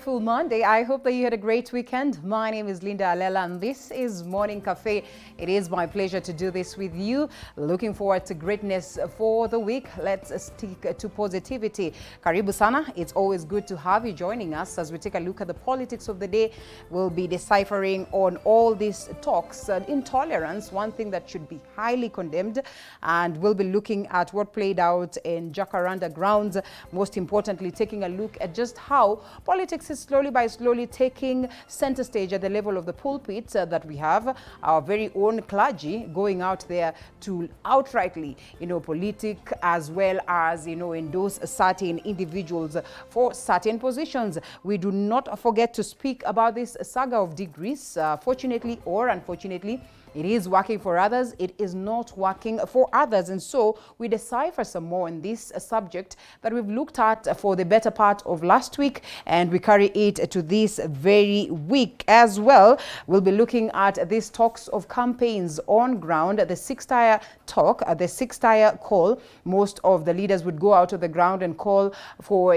wonderful Monday. I hope that you had a great weekend. My name is Linda Alela and this is Morning Cafe. It is my pleasure to do this with you. Looking forward to greatness for the week. Let's stick to positivity. Karibu sana. It's always good to have you joining us as we take a look at the politics of the day. We'll be deciphering on all these talks and intolerance, one thing that should be highly condemned. And we'll be looking at what played out in Jacaranda grounds. Most importantly, taking a look at just how politics is slowly taking center stage at the level of the pulpit that we have our very own clergy going out there to outrightly, politic as well as, endorse certain individuals for certain positions. We do not forget to speak about this saga of degrees. Fortunately or unfortunately, it is working for others, it is not working for others. And so we decipher some more on this subject that we've looked at for the better part of last week, and we carry it to this very week as well. We'll be looking at these talks of campaigns on ground, the six-tier talk, the six-tier call. Most of the leaders would go out of the ground and call for,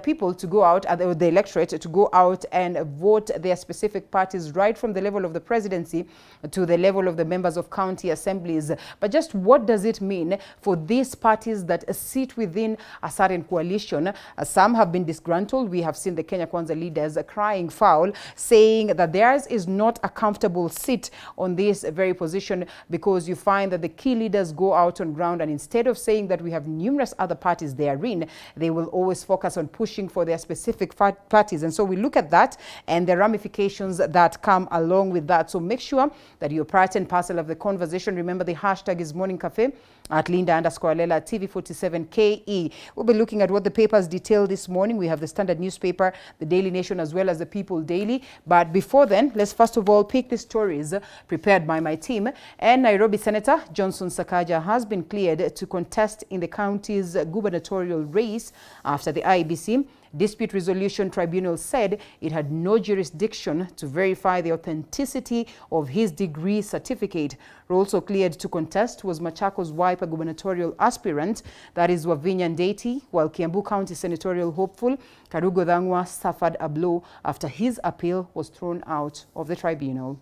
people to go out, the electorate to go out and vote their specific parties, right from the level of the presidency to the level of the members of county assemblies. But just what does it mean for these parties that sit within a certain coalition? Some have been disgruntled. We have seen the Kenya Kwanza leaders crying foul, saying that theirs is not a comfortable seat on this very position, because you find that the key leaders go out on ground and instead of saying that we have numerous other parties therein, they will always focus on pushing for their specific parties. And so we look at that and the ramifications that come along with that. So make sure that you're part and parcel of the conversation. Remember, the hashtag is Morning Cafe at Linda_Alela TV47KE. We'll be looking at what the papers detail this morning. We have the Standard newspaper, the Daily Nation, as well as the People Daily. But before then, let's first of all pick the stories prepared by my team. And Nairobi Senator Johnson Sakaja has been cleared to contest in the county's gubernatorial race after the IEBC Dispute Resolution Tribunal said it had no jurisdiction to verify the authenticity of his degree certificate. Also cleared to contest was Machakos Wiper gubernatorial aspirant, that is Wavinya Ndeti, while Kiambu County senatorial hopeful Karugo Dhangwa suffered a blow after his appeal was thrown out of the tribunal.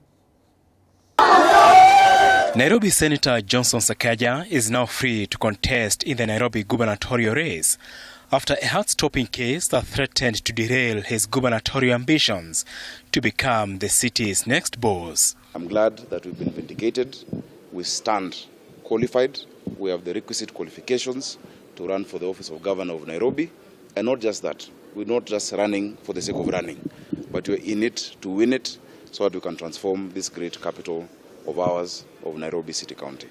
Nairobi Senator Johnson Sakaja is now free to contest in the Nairobi gubernatorial race after a heart-stopping case that threatened to derail his gubernatorial ambitions to become the city's next boss. I'm glad that we've been vindicated. We stand qualified. We have the requisite qualifications to run for the office of Governor of Nairobi. And not just that, we're not just running for the sake of running, but we're in it to win it so that we can transform this great capital of ours, of Nairobi City County.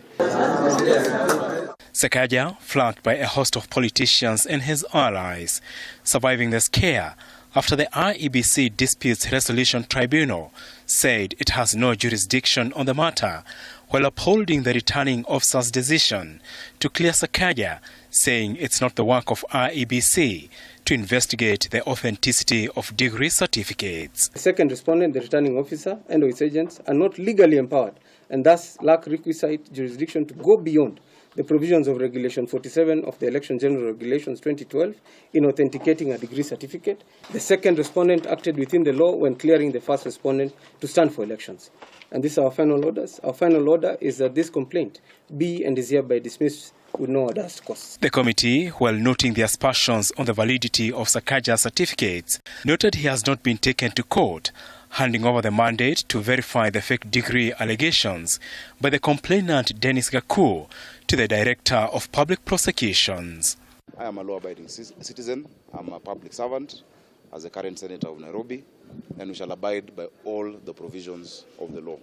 Sakaja, flanked by a host of politicians and his allies, surviving the scare after the IEBC Disputes Resolution Tribunal said it has no jurisdiction on the matter, while upholding the returning officer's decision to clear Sakaja, saying it's not the work of IEBC to investigate the authenticity of degree certificates. The second respondent, the returning officer, and its agents are not legally empowered and thus lack requisite jurisdiction to go beyond the provisions of Regulation 47 of the Election General Regulations 2012 in authenticating a degree certificate. The second respondent acted within the law when clearing the first respondent to stand for elections. And these are our final orders. Our final order is that this complaint be and is hereby dismissed with no other costs. The committee, while noting the aspersions on the validity of Sakaja's certificates, noted he has not been taken to court, handing over the mandate to verify the fake degree allegations by the complainant Dennis Gaku to the Director of Public Prosecutions. I am a law-abiding citizen. I'm a public servant as a current Senator of Nairobi, and we shall abide by all the provisions of the law.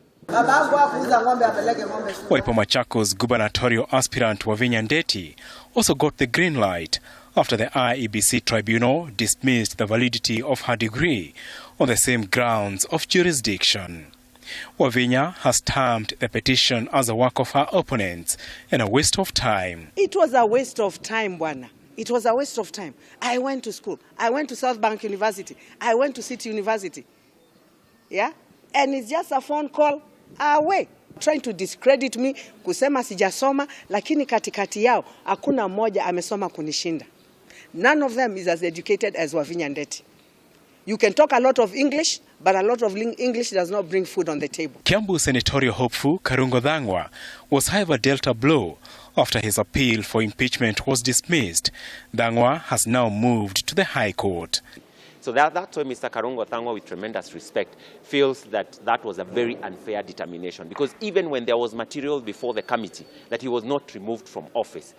Wiper Machakos gubernatorial aspirant Wavinya Ndeti also got the green light after the IEBC tribunal dismissed the validity of her degree on the same grounds of jurisdiction. Wavinya has termed the petition as a work of her opponents and a waste of time. It was a waste of time, Bwana. It was a waste of time. I went to school. I went to South Bank University. I went to City University. Yeah? And it's just a phone call away. Trying to discredit me, kusema sijasoma, lakini katikati yao hakuna mmoja amesoma kunishinda. None of them is as educated as Wavinya Ndeti. You can talk a lot of English, but a lot of English does not bring food on the table. Kiambu senatorial hopeful Karungo Thang'wa was however dealt a blow after his appeal for impeachment was dismissed. Thang'wa has now moved to the High Court. So that's why Mr. Karungo Thang'wa, with tremendous respect, feels that was a very unfair determination, because even when there was material before the committee that he was not removed from office,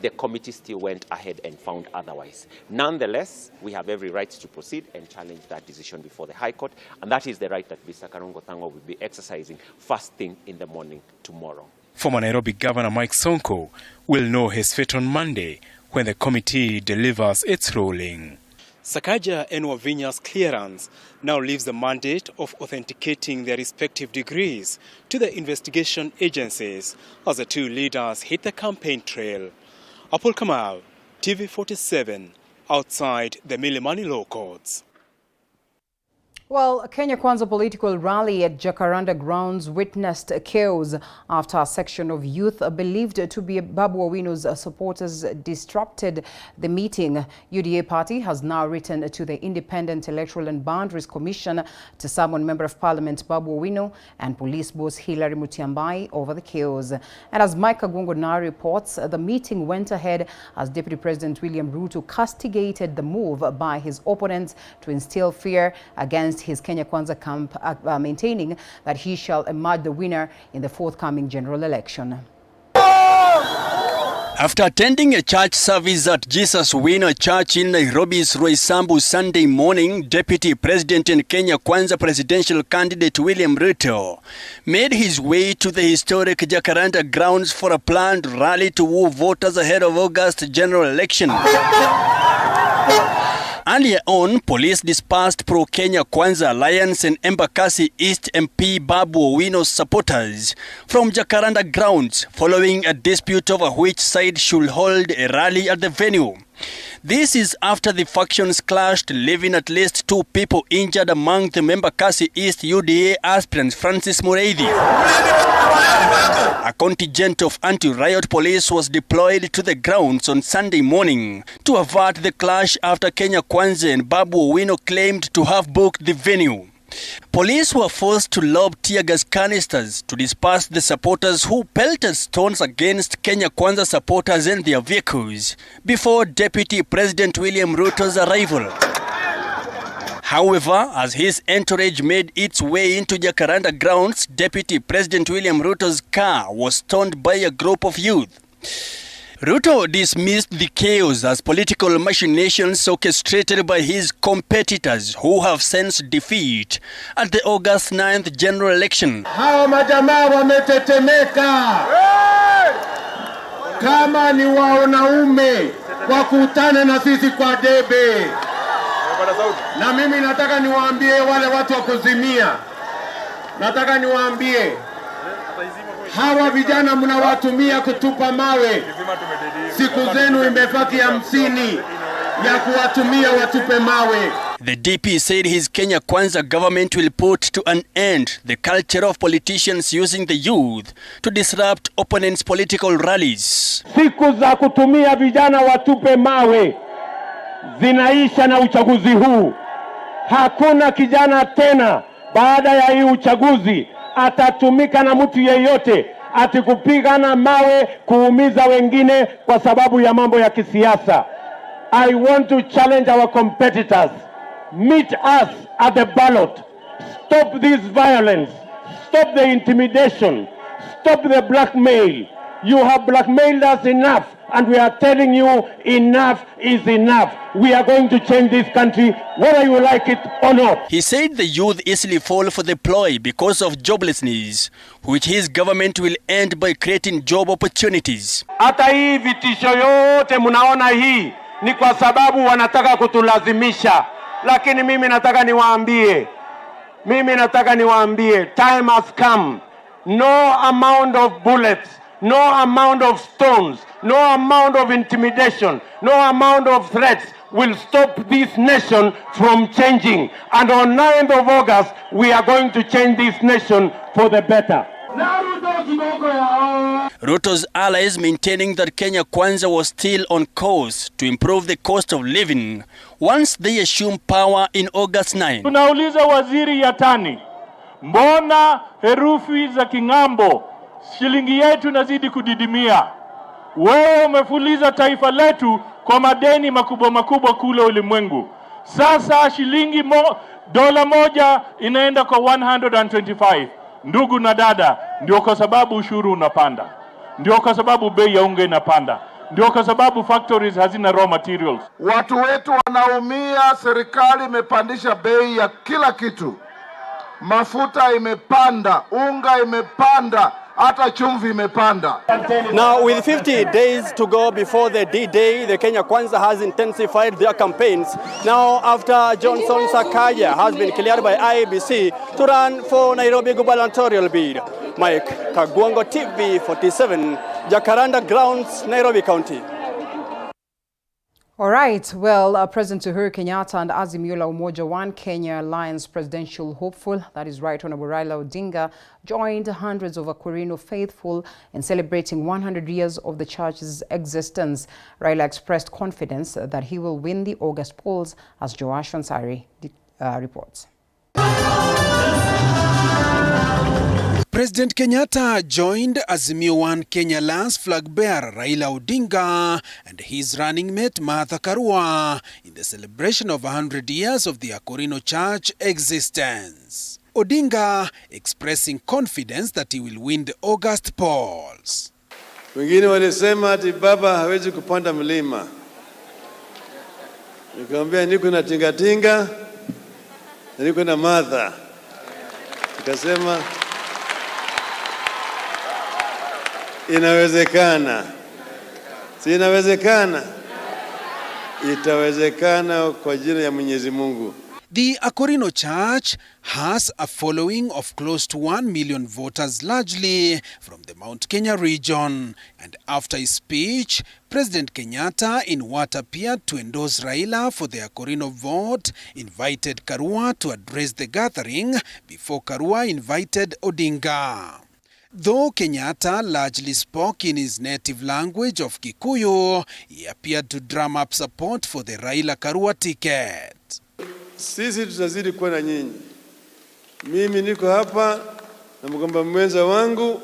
the committee still went ahead and found otherwise. Nonetheless, we have every right to proceed and challenge that decision before the High Court, and that is the right that Mr. Karungo Thang'wa will be exercising first thing in the morning tomorrow. Former Nairobi Governor Mike Sonko will know his fate on Monday when the committee delivers its ruling. Sakaja and Wavinya's clearance now leaves the mandate of authenticating their respective degrees to the investigation agencies as the two leaders hit the campaign trail. Apol Kamal, TV47, outside the Milimani Law Courts. Well, Kenya Kwanza political rally at Jacaranda grounds witnessed chaos after a section of youth believed to be Babu Owino's supporters disrupted the meeting. UDA party has now written to the Independent Electoral and Boundaries Commission to summon Member of Parliament Babu Owino and police boss Hilary Mutyambai over the chaos. And as Mike Agungo now reports, the meeting went ahead as Deputy President William Ruto castigated the move by his opponents to instill fear against his Kenya Kwanza camp, maintaining that he shall emerge the winner in the forthcoming general election. After attending a church service at Jesus Winner Church in Nairobi's Roysambu Sunday morning, Deputy President and Kenya Kwanza presidential candidate William Ruto made his way to the historic Jacaranda grounds for a planned rally to woo voters ahead of August general election. Earlier on, police dispersed pro-Kenya Kwanza Alliance and Embakasi East MP Babu Owino's supporters from Jacaranda grounds following a dispute over which side should hold a rally at the venue. This is after the factions clashed, leaving at least 2 people injured among the Embakasi East UDA aspirants Francis Mureithi. A contingent of anti-riot police was deployed to the grounds on Sunday morning to avert the clash after Kenya Kwanza and Babu Owino claimed to have booked the venue. Police were forced to lob tear gas canisters to disperse the supporters who pelted stones against Kenya Kwanza supporters and their vehicles before Deputy President William Ruto's arrival. However, as his entourage made its way into Jacaranda grounds, Deputy President William Ruto's car was stormed by a group of youth. Ruto dismissed the chaos as political machinations orchestrated by his competitors who have sensed defeat at the August 9th general election. Hawa majamaa wametetemeka. Kama ni wanaume wakutane na sisi kwa debe. Na mimi nataka niwaambie wale watu wa kuzimia. Nataka niwaambie hawa vijana mnawatumia kutupa mawe. Siku zenu imebaki 50 ya kuwatumia watupe mawe. The DP said his Kenya Kwanza government will put to an end the culture of politicians using the youth to disrupt opponents' political rallies. Siku za kutumia vijana watupe mawe zinaisha na uchaguzi huu. Hakuna kijana tena baada ya hii uchaguzi atatumika na mtu yeyote ati kupigana mawe kuumiza wengine kwa sababu ya mambo ya kisiasa. I want to challenge our competitors. Meet us at the ballot. Stop this violence. Stop the intimidation. Stop the blackmail. You have blackmailed us enough, and we are telling you enough is enough. We are going to change this country whether you like it or not. He said the youth easily fall for the ploy because of joblessness, which his government will end by creating job opportunities. Hata hii vitisho yote mnaona hii ni kwa sababu wanataka kutulazimisha. Lakini mimi nataka niwaambie, time has come. No amount of bullets, no amount of stones, no amount of intimidation, no amount of threats will stop this nation from changing. And on 9th of August, we are going to change this nation for the better. Ruto's allies maintaining that Kenya Kwanza was still on course to improve the cost of living once they assumed power in August 9. Tunauliza waziri Yatani, mbona herufi za King'ambo shilingi yetu inazidi kudidimia? Wewe umefuliza taifa letu kwa madeni makubwa kule ulimwengu. Sasa shilingi dola moja inaenda kwa 125. Ndugu na dada, ndio kwa sababu ushuru unapanda. Ndio kwa sababu bei ya unga inapanda. Ndio kwa sababu factories hazina raw materials. Watu wetu wanaumia, serikali imepandisha bei ya kila kitu. Mafuta imepanda, unga imepanda, hata chumvi imepanda. Now, with 50 days to go before the D-Day, the Kenya Kwanza has intensified their campaigns. Now, after Johnson Sakaja has been cleared by IEBC to run for Nairobi gubernatorial bid. Mike Kagwango, TV 47, Jacaranda Grounds, Nairobi County. All right. Well, President Uhuru Kenyatta and Azimio la Umoja One Kenya Alliance presidential hopeful, that is Right Honorable Raila Odinga, joined hundreds of Aquarino faithful in celebrating 100 years of the church's existence. Raila expressed confidence that he will win the August polls, as Joash Ansari reports. President Kenyatta joined Azimio One Kenya Alliance flag bearer Raila Odinga and his running mate Martha Karua in the celebration of 100 years of the Aquarino Church existence. Odinga expressing confidence that he will win the August polls. Wengine walisema ati baba hawezi kupanda mlima. Nikamwambia niko na tingatinga na niko na Martha. Nikasema inawezekana. Si inawezekana? Itawezekana kwa jina ya Mwenyezi Mungu. The Aquarino Church has a following of close to 1 million voters, largely from the Mount Kenya region. And after his speech, President Kenyatta, in what appeared to endorse Raila for the Aquarino vote, invited Karua to address the gathering before Karua invited Odinga. Though Kenyatta largely spoke in his native language of Kikuyu, he appeared to drum up support for the Raila Karua ticket. Sisi tutazidi kuwa na nyinyi. Mimi niko hapa na mgomba mwenza wangu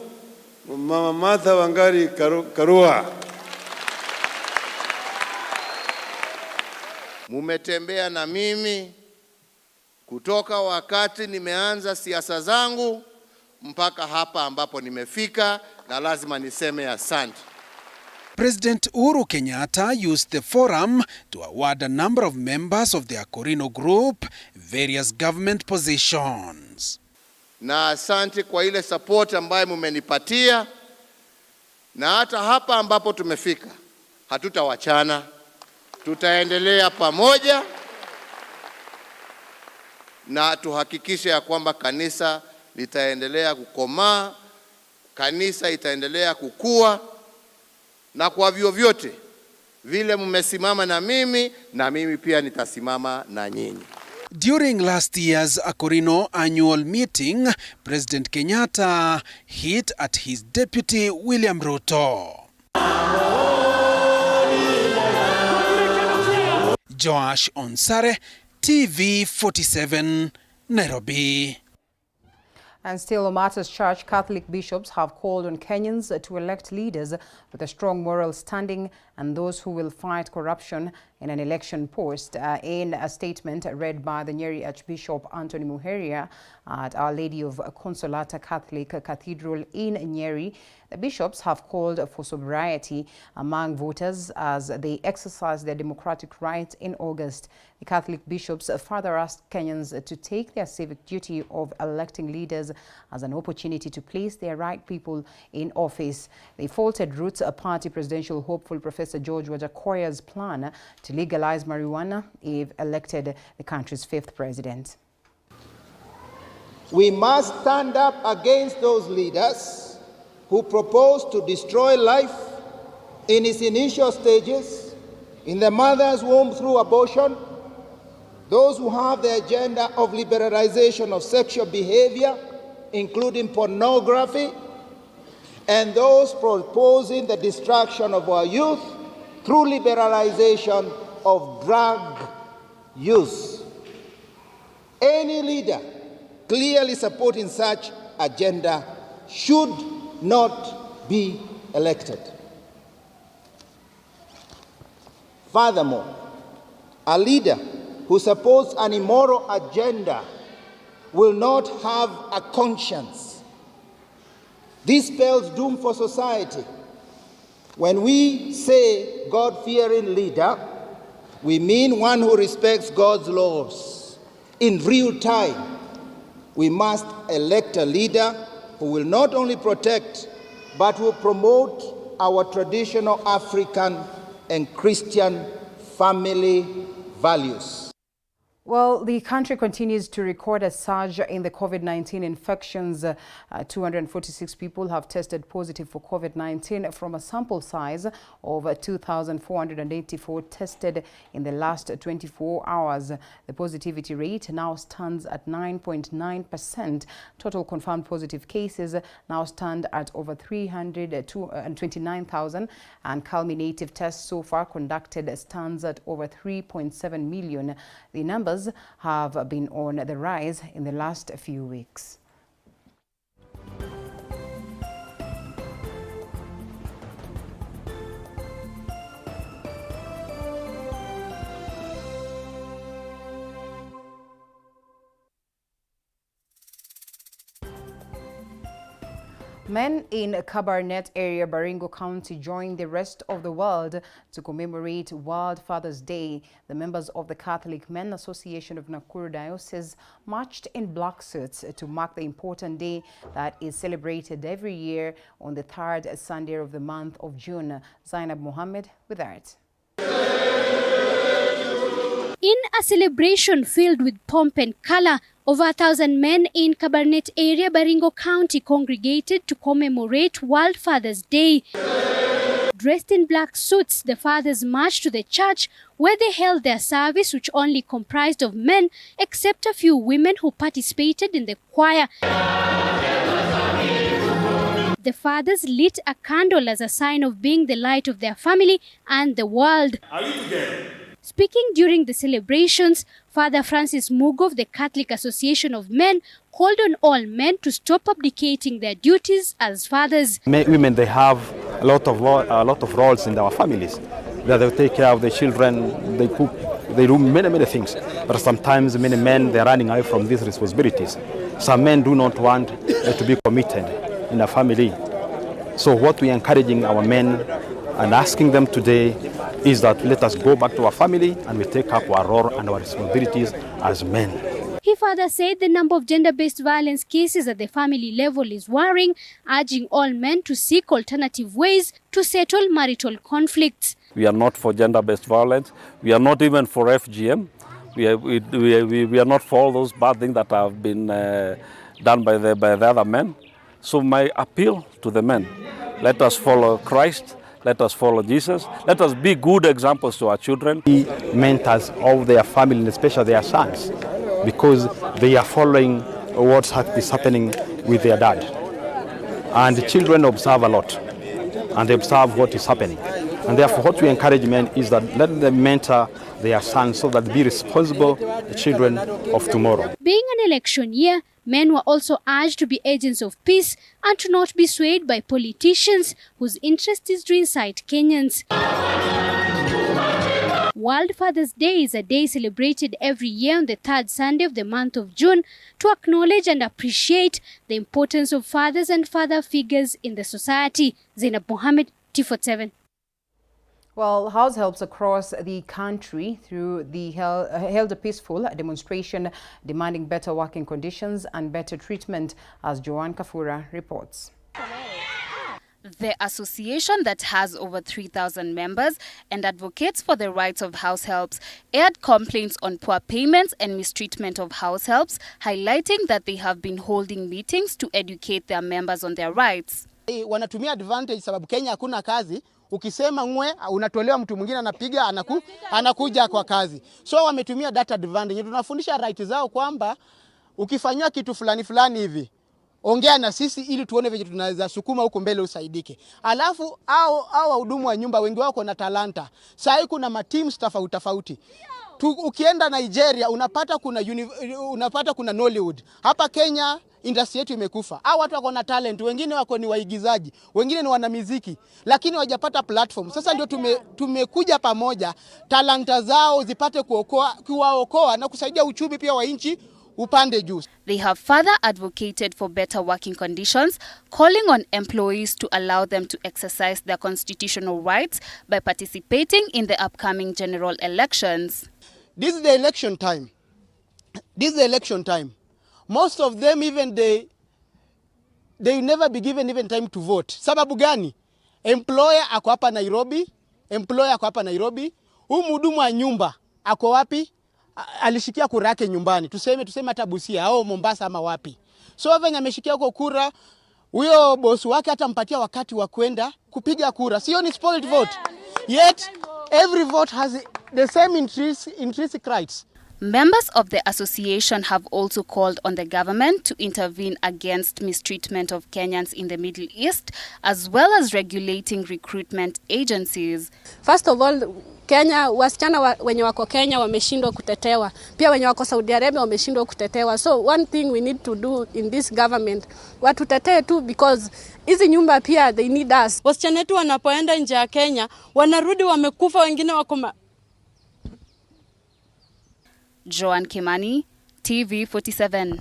Mama Martha Wangari Karua. Mumetembea na mimi kutoka wakati nimeanza siasa zangu mpaka hapa ambapo nimefika, na lazima niseme asante. President Uhuru Kenyatta used the forum to award a number of members of the Aquarino group various government positions. Na asante kwa ile support ambayo mumenipatia, na hata hapa ambapo tumefika hatutawachana, tutaendelea pamoja na tuhakikishe ya kwamba kanisa litaendelea kukomaa, kanisa itaendelea kukua, na kwa vyovyote vile mmesimama na mimi pia nitasimama na nyinyi. During last year's Aquarino annual meeting, President Kenyatta hit at his deputy William Ruto. Joash Onsare, TV 47, Nairobi. And still, Martyrs Church Catholic bishops have called on Kenyans to elect leaders with a strong moral standing and those who will fight corruption in an election post. In a statement read by the Nyeri Archbishop Anthony Muheria at Our Lady of Consolata Catholic Cathedral in Nyeri, the bishops have called for sobriety among voters as they exercise their democratic right in August. The Catholic bishops further asked Kenyans to take their civic duty of electing leaders as an opportunity to place their right people in office. They faulted Roots Party presidential hopeful Professor George Wajakoya's plan to legalize marijuana if elected the country's 5th president. We must stand up against those leaders who propose to destroy life in its initial stages, in the mother's womb through abortion, those who have the agenda of liberalization of sexual behavior, including pornography, and those proposing the destruction of our youth through liberalization of drug use. Any leader clearly supporting such agenda should not be elected. Furthermore, a leader who supports an immoral agenda will not have a conscience. This spells doom for society. When we say God-fearing leader, we mean one who respects God's laws. In real time, we must elect a leader who will not only protect, but will promote our traditional African and Christian family values. Well, the country continues to record a surge in the COVID-19 infections. 246 people have tested positive for COVID-19 from a sample size of 2,484 tested in the last 24 hours. The positivity rate now stands at 9.9%. Total confirmed positive cases now stand at over 329,000, and culminative tests so far conducted stands at over 3.7 million. The numbers have been on the rise in the last few weeks. Men in Kabarnet area, Baringo County, joined the rest of the world to commemorate World Father's Day. The members of the Catholic Men Association of Nakuru Diocese marched in black suits to mark the important day that is celebrated every year on the third Sunday of the month of June. Zainab Mohammed with that. In a celebration filled with pomp and color, over 1,000 men in Kabarnet area, Baringo County, congregated to commemorate World Father's Day. Dressed in black suits, the fathers marched to the church where they held their service, which only comprised of men, except a few women who participated in the choir. The fathers lit a candle as a sign of being the light of their family and the world. Are you together? Speaking during the celebrations, Father Francis Mugo of the Catholic Association of Men called on all men to stop abdicating their duties as fathers. Women, they have a lot of roles in our families. That they take care of the children, they cook, they do many things. But sometimes many men, they're running away from these responsibilities. Some men do not want to be committed in a family. So what we are encouraging our men and asking them today is that let us go back to our family and we take up our role and our responsibilities as men. He further said the number of gender-based violence cases at the family level is worrying, urging all men to seek alternative ways to settle marital conflicts. We are not for gender-based violence. We are not even for FGM. We are not for all those bad things that have been done by the other men. So my appeal to the men, let us follow Christ. Let us follow Jesus. Let us be good examples to our children. He mentors all their family, and especially their sons, because they are following what is happening with their dad. And the children observe a lot, and they observe what is happening. And therefore, what we encourage men is that let them mentor their sons so that they be responsible children of tomorrow. Being an election year, men were also urged to be agents of peace and to not be swayed by politicians whose interest is to incite Kenyans. World Father's Day is a day celebrated every year on the third Sunday of the month of June to acknowledge and appreciate the importance of fathers and father figures in the society. Zainab Mohammed, T47. Well, house helps across the country held a peaceful demonstration demanding better working conditions and better treatment, as Joanne Kafura reports. The association, that has over 3,000 members and advocates for the rights of house helps, aired complaints on poor payments and mistreatment of house helps, highlighting that they have been holding meetings to educate their members on their rights. Wanatumia advantage sababu Kenya hakuna kazi. Ukisema ngwe unatolewa mtu mwingine anapiga anakuja kwa kazi. So wametumia data advantage. Tunafundisha right zao kwamba ukifanywa kitu fulani hivi ongea na sisi ili tuone vile tunaweza sukuma huko mbele usaidike. Alafu au wahudumu wa nyumba wengi wako na talanta. Sasa kuna mateams tofauti. Ukienda Nigeria unapata kuna Nollywood. Hapa Kenya industry yetu imekufa. Hao watu wako na talent, wengine wako ni waigizaji, wengine ni wanamuziki, lakini hawajapata platform. Sasa ndio tumekuja pamoja, talanta zao zipate kuwaokoa na kusaidia uchumi pia wa nchi upande juu. They have further advocated for better working conditions, calling on employees to allow them to exercise their constitutional rights by participating in the upcoming general elections. This is the election time. Most of them even they will never be given even time to vote. Sababu gani? Employer ako hapa Nairobi. Huyu mhudumu wa nyumba ako wapi? Alishikia kura yake nyumbani. Tuseme hata Busia au Mombasa ama wapi. So venye ameshikia huko kura, huyo boss wake hatampatia wakati wa kwenda kupiga kura. Sio ni spoiled vote. Yet every vote has the same intrinsic rights. Members of the association have also called on the government to intervene against mistreatment of Kenyans in the Middle East, as well as regulating recruitment agencies. First of all, Kenya, wasichana wenye wako Kenya wameshindwa kutetewa. Pia wenye wako Saudi Arabia wameshindwa kutetewa. So one thing we need to do in this government, watutetee tu because hizi nyumba pia they need us. Wasichana wetu wanapoenda nje ya Kenya, wanarudi wamekufa, wengine wako Joan Kimani, TV47.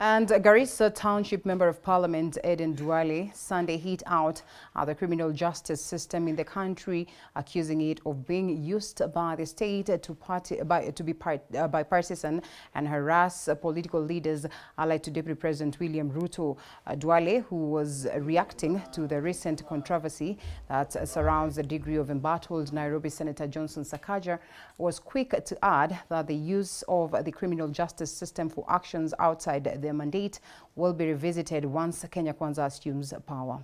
And Garissa Township Member of Parliament Eden Duale Sunday hit out at the criminal justice system in the country, accusing it of being used by the state to be bipartisan and harass political leaders allied to Deputy President William Ruto. Duale, who was reacting to the recent controversy that surrounds the degree of embattled Nairobi Senator Johnson Sakaja, was quick to add that the use of the criminal justice system for actions outside the mandate will be revisited once Kenya Kwanza assumes power.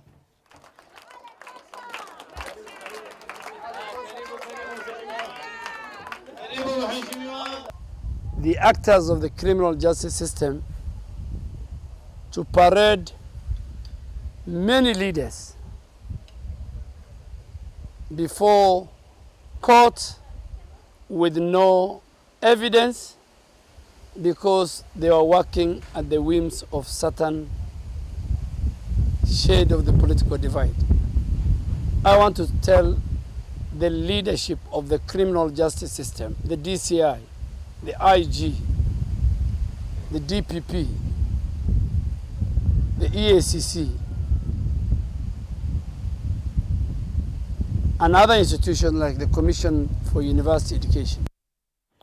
The actors of the criminal justice system to parade many leaders before court with no evidence, because they are working at the whims of certain shade of the political divide. I want to tell the leadership of the criminal justice system, the DCI, the IG, the DPP, the EACC, and other institutions like the Commission for University Education.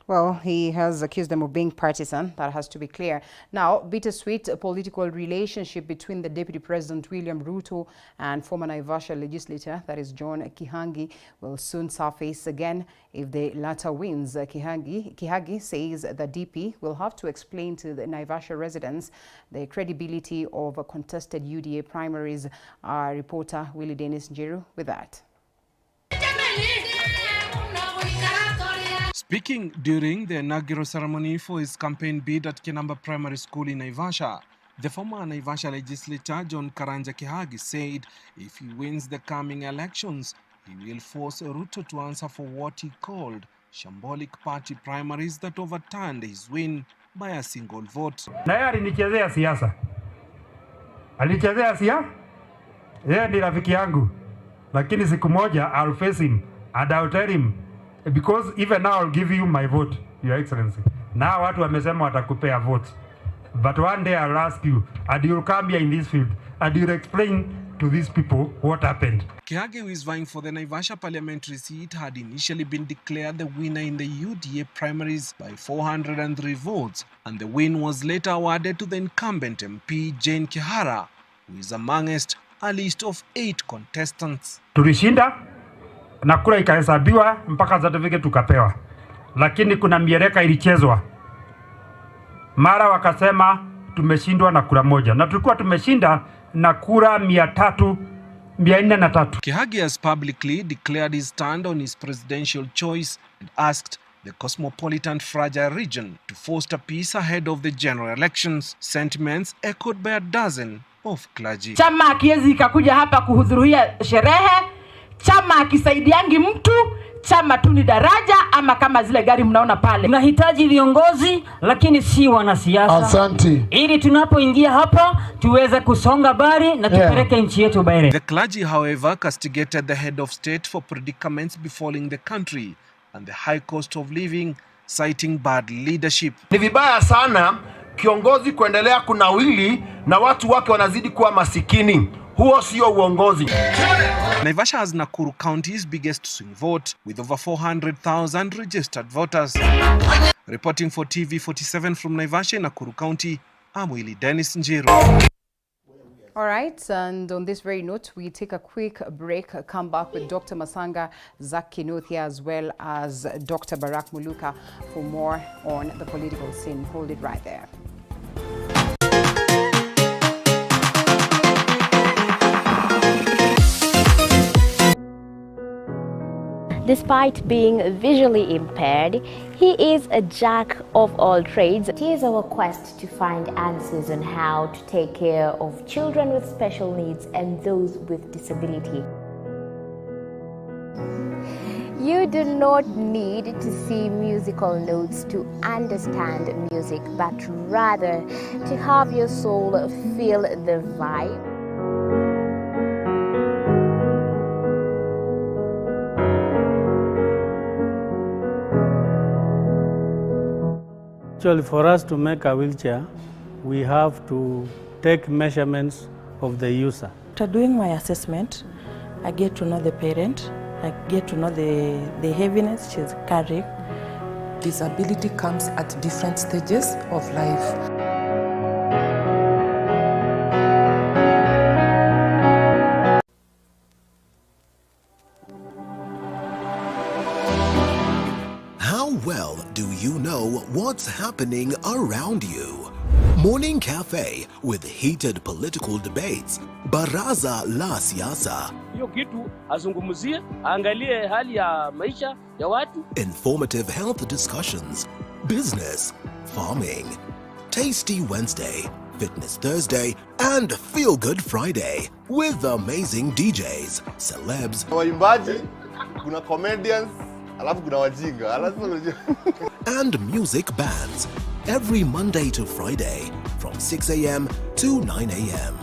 Well, he has accused them of being partisan. That has to be clear. Now, bittersweet political relationship between the Deputy President William Ruto and former Naivasha legislator, that is John Kihangi, will soon surface again if the latter wins. Kihangi says the DP will have to explain to the Naivasha residents the credibility of contested UDA primaries. Our reporter Willie Dennis Njeru with that. Speaking during the inaugural ceremony for his campaign bid at Kinamba Primary School in Naivasha, the former Naivasha legislator John Karanja Kihangi said if he wins the coming elections, he will force Ruto to answer for what he called shambolic party primaries that overturned his win by a single vote. Na yeye alinichezea siasa. Alichezea siasa? Yeye ni rafiki yangu. Lakini siku moja I'll face him and I'll tell him, because even now I'll give you my vote, Your Excellency. Now watu wamesema watakupea vote. But one day I'll ask you, and you'll come here in this field, and you'll explain to these people what happened. Kihangi, who is vying for the Naivasha parliamentary seat, had initially been declared the winner in the UDA primaries by 403 votes, and the win was later awarded to the incumbent MP Jane Kihara, who is amongst a list of 8 contestants. Tulishinda na kura ikahesabiwa mpaka certificate tukapewa, lakini kuna miereka ilichezwa. Mara wakasema tumeshindwa na kura moja, na tulikuwa tumeshinda na kura 403. Kihangi has publicly declared his stand on his presidential choice and asked the cosmopolitan fragile region to foster peace ahead of the general elections, sentiments echoed by a dozen of clergy. Chama akiwezi ikakuja hapa kuhudhuria sherehe, chama akisaidiangi mtu, chama tu ni daraja ama kama zile gari mnaona pale. Tunahitaji viongozi lakini si wanasiasa. Asante. Ili tunapoingia hapa tuweze kusonga bari na tupeleke nchi yetu mbele. The clergy, however, castigated the head of state for predicaments befalling the country and the high cost of living, citing bad leadership. Ni vibaya sana kiongozi kuendelea kunawili na watu wake wanazidi kuwa masikini. Huo sio uongozi. Naivasha has Nakuru County's biggest swing vote with over 400,000 registered voters. Reporting for TV47 from Naivasha, Nakuru County, I'm Willie Dennis Njiro. All right, and on this very note, we take a quick break, come back with Dr. Masanga Zakinothia as well as Dr. Barak Muluka for more on the political scene. Hold it right there. Despite being visually impaired, he is a jack of all trades. It is our quest to find answers on how to take care of children with special needs and those with disability. You do not need to see musical notes to understand music, but rather to have your soul feel the vibe. Actually, for us to make a wheelchair, we have to take measurements of the user. After doing my assessment, I get to know the parent, I get to know the heaviness she's carrying. Disability comes at different stages of life. Well, do you know what's happening around you? Morning Cafe with heated political debates. Baraza la Siasa. Hiyo kitu azungumzie, angalie hali ya maisha ya watu. Informative health discussions. Business, farming. Tasty Wednesday, Fitness Thursday, and Feel Good Friday with amazing DJs, celebs, waimbaji, kuna comedians, alafu kuna wajinga, and music bands every Monday to Friday from 6 a.m. to 9 a.m.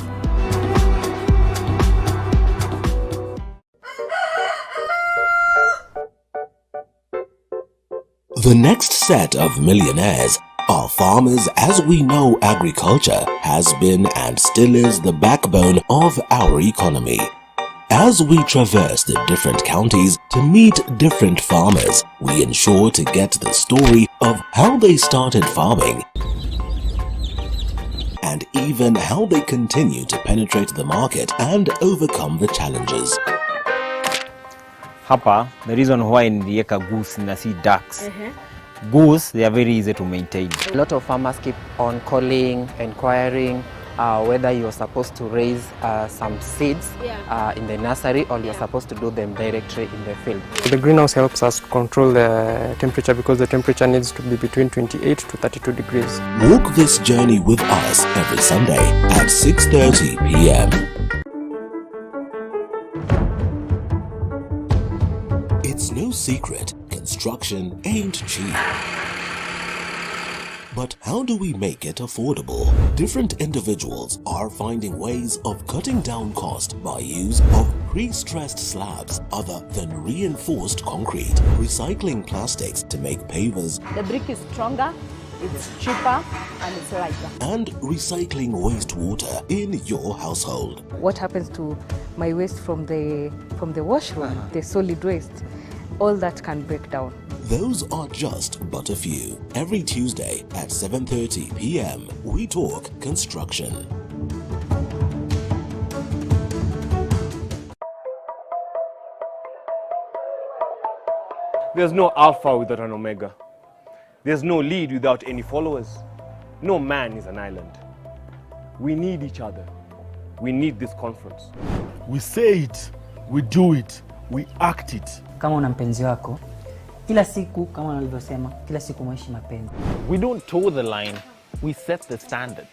The next set of millionaires are farmers. As we know, agriculture has been and still is the backbone of our economy. As we traverse the different counties to meet different farmers, we ensure to get the story of how they started farming and even how they continue to penetrate the market and overcome the challenges. Hapa, the reason why nilieka goose na si ducks. Goose, they are very easy to maintain. A lot of farmers keep on calling, inquiring whether you're supposed to raise some seeds in the nursery or you're supposed to do them directly in the field. The greenhouse helps us control the temperature because the temperature needs to be between 28 to 32 degrees. Walk this journey with us every Sunday at 6:30 p.m. It's no secret, construction ain't cheap. But how do we make it affordable? Different individuals are finding ways of cutting down cost by use of pre-stressed slabs other than reinforced concrete, recycling plastics to make pavers. The brick is stronger, it's cheaper, and it's lighter. And recycling wastewater in your household. What happens to my waste from the washroom, the solid waste? All that can break down. Those are just but a few. Every Tuesday at 7:30 p.m. we talk construction. There's no alpha without an omega. There's no lead without any followers. No man is an island. We need each other. We need this conference. We say it, we do it, we act it. Kama una mpenzi wako, kila siku kama walivyosema, kila siku maishi mapenzi. We don't toe the line, we set the standard.